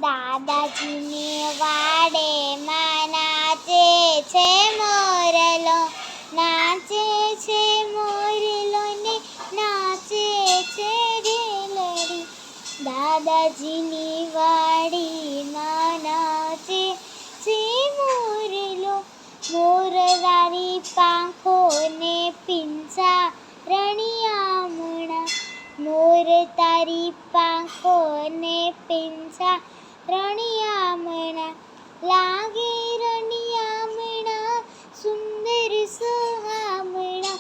દાદાજીને વાડેમાં નાચે છે મોરલો, નાચે છે મોરલો ને નાચે છે ઢેલડી. દાદાજીની વાડીમાં નાચે છે મોરલો, મોર તારી પાંખો ને પીંછા રણિયામણા, મોર તારી પાંખો ને પીંછા રણિયામણા, લાગે રણિયામણા સુંદર સુહામણા,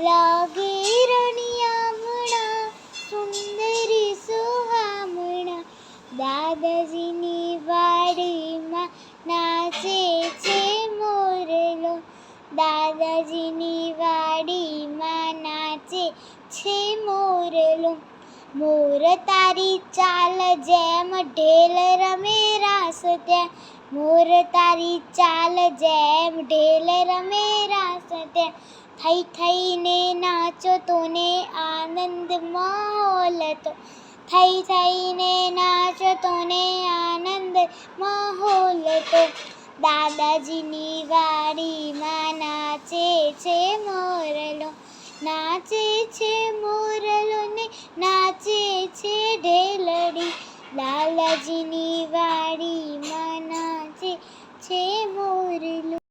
લાગે રણિયામણા સુંદર સુહામણા. દાદાજીની વાડીમાં નાચે છે મોરલો, દાદાજીની વાડીમાં નાચે છે મોરલો, મોર તારી ચાલ જેમ ઢેલ રમે રાસ ત્યાં, મોર તારી ચાલ જેમ ઢેલ રમે રાસ ત્યાં, થઈ થઈને નાચો તોને આનંદ માહોલ તો, થઈ થઈને નાચો તોને આનંદ માહોલ તો. દાદાજીની વાડીમાં નાચે છે મોરલો, નાચે છે મોરલો.